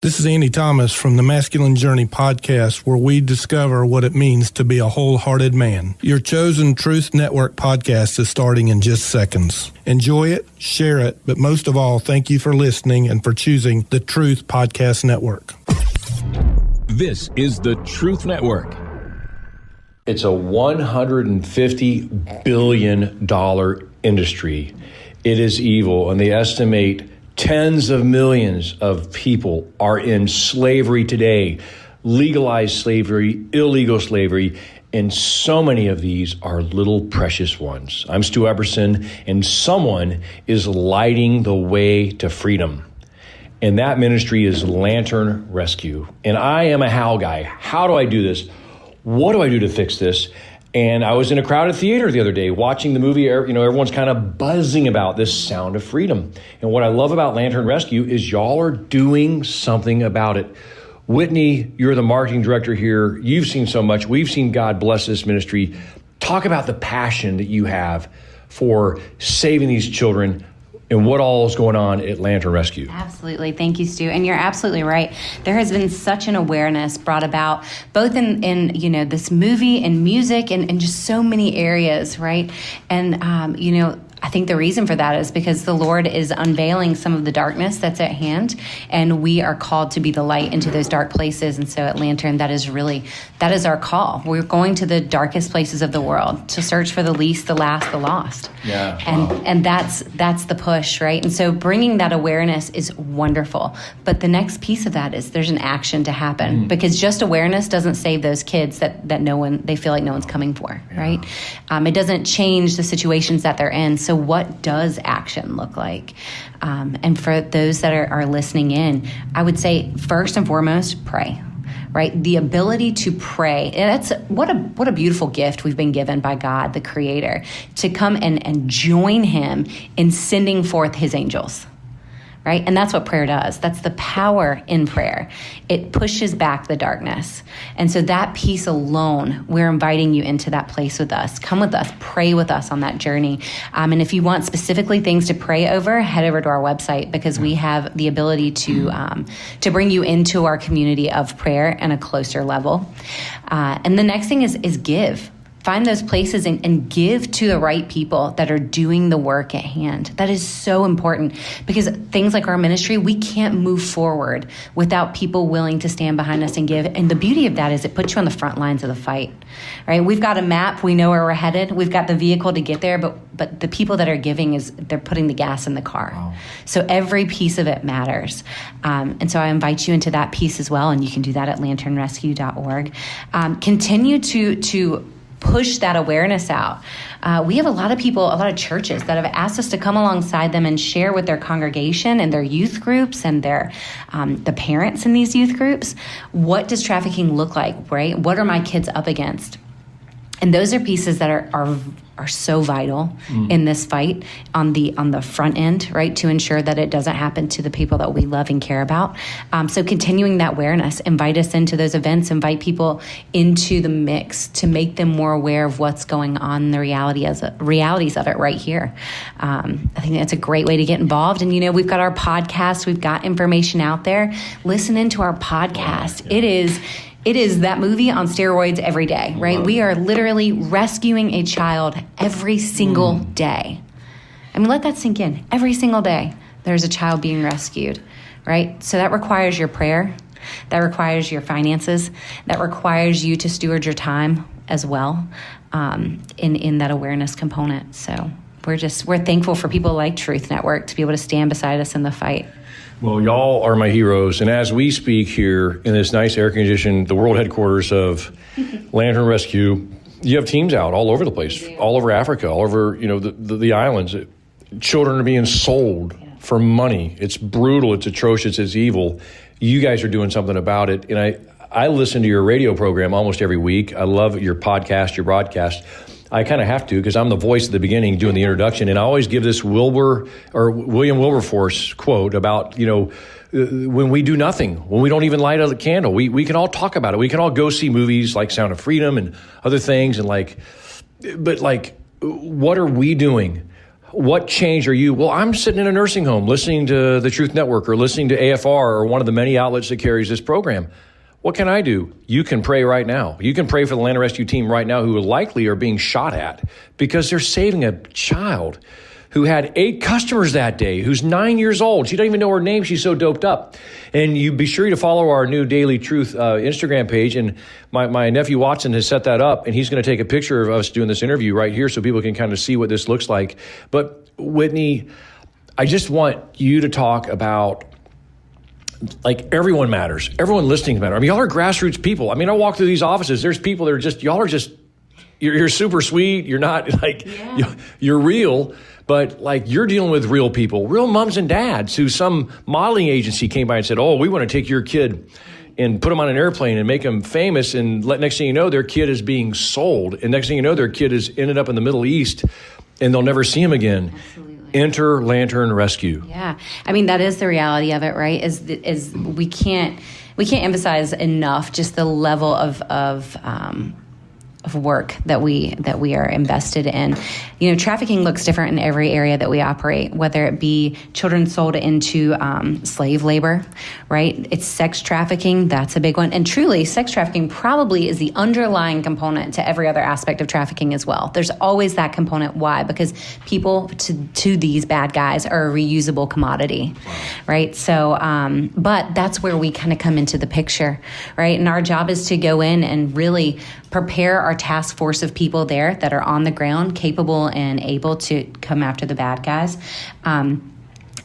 This is Andy Thomas from the Masculine Journey podcast, where we discover what it means to be a wholehearted man. Your chosen Truth Network podcast is starting in just seconds. Enjoy it, share it, but most of all, thank you for listening and for choosing the Truth Podcast Network. This is the Truth Network. It's a $150 billion industry. It is evil, and they estimate tens of millions of people are in slavery today, legalized slavery, illegal slavery, and so many of these are little precious ones. I'm Stu Eberson, and someone is lighting the way to freedom. And that ministry is Lantern Rescue. And I am a how guy. How do I do this? What do I do to fix this? And I was in a crowded theater the other day watching the movie. Everyone's kind of buzzing about this Sound of Freedom. And what I love about Lantern Rescue is y'all are doing something about it. Whitney, you're the marketing director here. You've seen so much. We've seen God bless this ministry. Talk about the passion that you have for saving these children and what all is going on at Lantern Rescue. Absolutely. Thank you, Stu. And you're absolutely right. There has been such an awareness brought about both in this movie and music and just so many areas, right? And, I think the reason for that is because the Lord is unveiling some of the darkness that's at hand, and we are called to be the light into those dark places. And so at Lantern, that is our call. We're going to the darkest places of the world to search for the least, the last, the lost. Yeah. And that's the push, right? And so bringing that awareness is wonderful. But the next piece of that is there's an action to happen, because just awareness doesn't save those kids that they feel like no one's coming for, right? It doesn't change the situations that they're in. So what does action look like? And for those that are listening in, I would say first and foremost, pray. Right? The ability to pray. And that's what a beautiful gift we've been given by God, the Creator, to come and join Him in sending forth His angels. Right? And that's what prayer does. That's the power in prayer. It pushes back the darkness. And so that piece alone, we're inviting you into that place with us. Come with us, pray with us on that journey. And if you want specifically things to pray over, head over to our website, because we have the ability to bring you into our community of prayer and a closer level. And the next thing is give. Find those places and give to the right people that are doing the work at hand. That is so important, because things like our ministry, we can't move forward without people willing to stand behind us and give. And the beauty of that is it puts you on the front lines of the fight, right? We've got a map. We know where we're headed. We've got the vehicle to get there, but the people that are giving they're putting the gas in the car. Wow. So every piece of it matters. And so I invite you into that piece as well. And you can do that at lanternrescue.org. Continue to push that awareness out. We have a lot of churches that have asked us to come alongside them and share with their congregation and their youth groups and their the parents in these youth groups. What does trafficking look like, right? What are my kids up against? And those are pieces that are so vital in this fight on the front end, right? To ensure that it doesn't happen to the people that we love and care about. So continuing that awareness, invite us into those events, invite people into the mix to make them more aware of what's going on, the realities of it right here. I think that's a great way to get involved. And, we've got our podcast, we've got information out there. Listen into our podcast. It is that movie on steroids every day, right? We are literally rescuing a child every single day. I mean, let that sink in. Every single day, there's a child being rescued, right? So that requires your prayer. That requires your finances. That requires you to steward your time as well in that awareness component. So we're thankful for people like Truth Network to be able to stand beside us in the fight. Well, y'all are my heroes. And as we speak here in this nice air-conditioned, the world headquarters of Lantern Rescue, you have teams out all over the place, all over Africa, all over, the islands. Children are being sold for money. It's brutal. It's atrocious. It's evil. You guys are doing something about it. And I listen to your radio program almost every week. I love your podcast, your broadcast. I kind of have to, because I'm the voice at the beginning doing the introduction, and I always give this William Wilberforce quote about, when we do nothing, when we don't even light a candle, we can all talk about it. We can all go see movies like Sound of Freedom and other things, but what are we doing? what change are you? Well, I'm sitting in a nursing home listening to the Truth Network or listening to AFR or one of the many outlets that carries this program. What can I do? You can pray right now. You can pray for the land rescue team right now who likely are being shot at because they're saving a child who had 8 customers that day, who's 9 years old. She doesn't even know her name. She's so doped up. And you be sure to follow our new Daily Truth Instagram page. And my nephew Watson has set that up, and he's going to take a picture of us doing this interview right here so people can kind of see what this looks like. But Whitney, I just want you to talk about, like, everyone matters. Everyone listening matters. I mean, y'all are grassroots people. I mean, I walk through these offices. There's people that are just, y'all are just, you're super sweet. You're not like, you're real, but like you're dealing with real people, real moms and dads who some modeling agency came by and said, oh, we want to take your kid and put them on an airplane and make them famous. And next thing you know, their kid is being sold. And next thing you know, their kid is ended up in the Middle East and they'll never see him again. Absolutely. Enter Lantern Rescue. Yeah. I mean, that is the reality of it, right? Is we can't emphasize enough just the level of work that we are invested in. You know, trafficking looks different in every area that we operate, whether it be children sold into slave labor, right? It's sex trafficking, that's a big one. And truly, sex trafficking probably is the underlying component to every other aspect of trafficking as well. There's always that component. Why? Because people to these bad guys are a reusable commodity, right? So, but that's where we kind of come into the picture, right? And our job is to go in and really prepare our task force of people there that are on the ground, capable and able to come after the bad guys,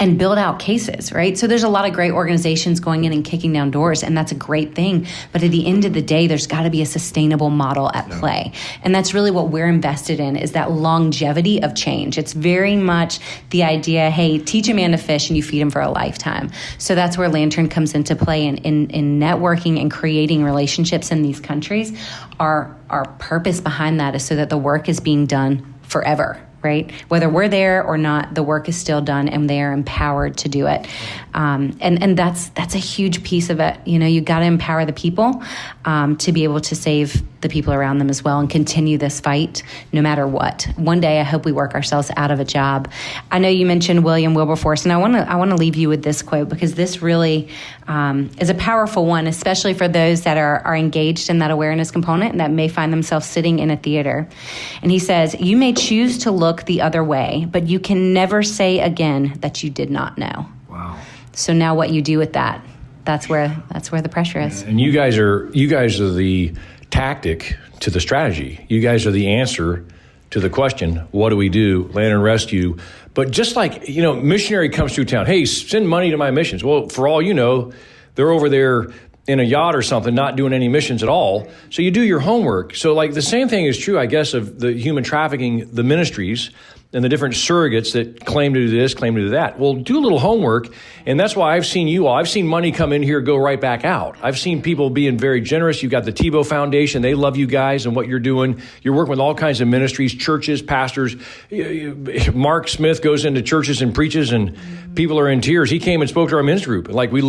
and build out cases, right? So there's a lot of great organizations going in and kicking down doors, and that's a great thing. But at the end of the day, there's got to be a sustainable model at play. And that's really what we're invested in, is that longevity of change. It's very much the idea, hey, teach a man to fish and you feed him for a lifetime. So that's where Lantern comes into play in networking and creating relationships in these countries. Our purpose behind that is so that the work is being done forever, right? Whether we're there or not, the work is still done and they are empowered to do it. And that's a huge piece of it. You know, you got to empower the people to be able to save the people around them as well and continue this fight no matter what. One day, I hope we work ourselves out of a job. I know you mentioned William Wilberforce, and I want to leave you with this quote, because this really is a powerful one, especially for those that are engaged in that awareness component and that may find themselves sitting in a theater. And he says, "You may choose to look the other way, but you can never say again that you did not know." Wow. So now what you do with that, that's where the pressure is. And you guys are the tactic to the strategy. You guys are the answer to the question, what do we do? Lantern Rescue. But just like, you know, missionary comes through town, hey, send money to my missions. Well, for all you know, they're over there in a yacht or something, not doing any missions at all. So you do your homework. So like the same thing is true, I guess, of the human trafficking, the ministries and the different surrogates that claim to do this, claim to do that. Well, do a little homework, and that's why I've seen you all. I've seen money come in here, go right back out. I've seen people being very generous. You've got the Tebow Foundation. They love you guys and what you're doing. You're working with all kinds of ministries, churches, pastors. Mark Smith goes into churches and preaches, and people are in tears. He came and spoke to our men's group. Like, you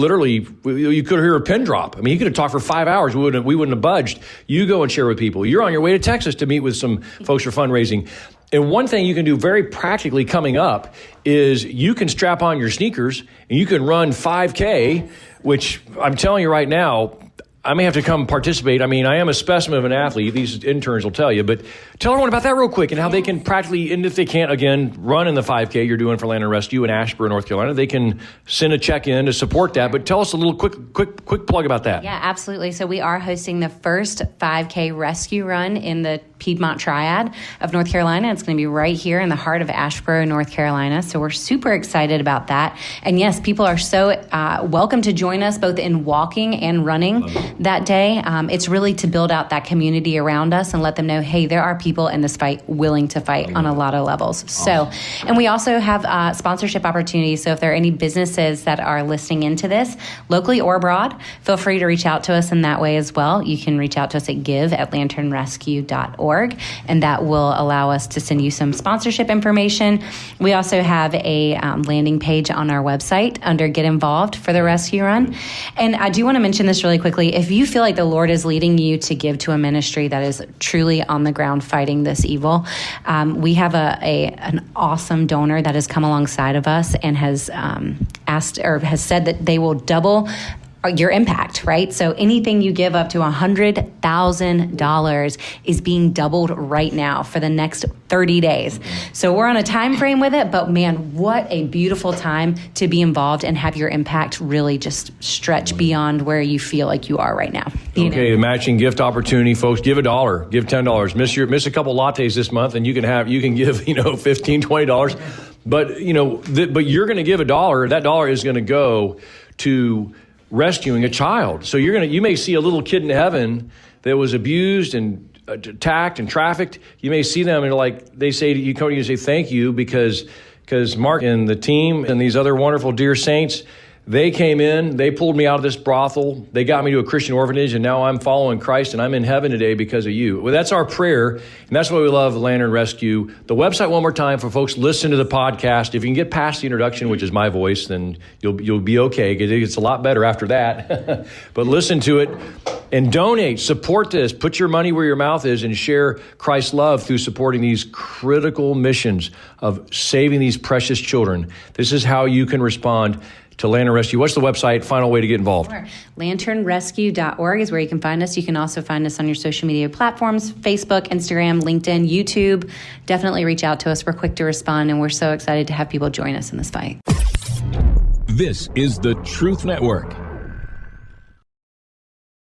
could hear a pin drop. I mean, he could have talked for 5 hours. We wouldn't have budged. You go and share with people. You're on your way to Texas to meet with some folks for fundraising. And one thing you can do very practically coming up is you can strap on your sneakers and you can run 5K, which I'm telling you right now, I may have to come participate. I mean, I am a specimen of an athlete. These interns will tell you. But tell everyone about that real quick and how they can practically, and if they can't, again, run in the 5K you're doing for Lantern Rescue in Asheboro, North Carolina, they can send a check in to support that. But tell us a little quick plug about that. Yeah, absolutely. So we are hosting the first 5K rescue run in the Piedmont Triad of North Carolina. It's going to be right here in the heart of Asheboro, North Carolina. So we're super excited about that. And yes, people are so welcome to join us both in walking and running that day. It's really to build out that community around us and let them know, hey, there are people in this fight willing to fight on a lot of levels. Awesome. So, and we also have sponsorship opportunities. So if there are any businesses that are listening into this, locally or abroad, feel free to reach out to us in that way as well. You can reach out to us at give@lanternrescue.org. lanternrescue.org, and that will allow us to send you some sponsorship information. We also have a landing page on our website under Get Involved for the rescue run. And I do want to mention this really quickly. If you feel like the Lord is leading you to give to a ministry that is truly on the ground fighting this evil, we have an awesome donor that has come alongside of us and has asked or has said that they will double your impact, right? So anything you give up to $100,000 is being doubled right now for the next 30 days. So we're on a time frame with it, but man, what a beautiful time to be involved and have your impact really just stretch beyond where you feel like you are right now. Okay, matching gift opportunity, folks. Give $1, give $10. Miss a couple lattes this month, and you can give $15, $20. But but you're going to give $1. That dollar is going to go to rescuing a child. So you may see a little kid in heaven that was abused and attacked and trafficked. You may see them and they say to you, come to you and say thank you because Mark and the team and these other wonderful dear saints, they came in, they pulled me out of this brothel, they got me to a Christian orphanage, and now I'm following Christ, and I'm in heaven today because of you. Well, that's our prayer, and that's why we love Lantern Rescue. The website, one more time, for folks, listen to the podcast. If you can get past the introduction, which is my voice, then you'll be okay, because it gets a lot better after that. But listen to it, and donate, support this, put your money where your mouth is, and share Christ's love through supporting these critical missions of saving these precious children. This is how you can respond to Lantern Rescue. What's the website? Final way to get involved? Sure. Lanternrescue.org is where you can find us. You can also find us on your social media platforms, Facebook, Instagram, LinkedIn, YouTube. Definitely reach out to us. We're quick to respond, and we're so excited to have people join us in this fight. This is the Truth Network.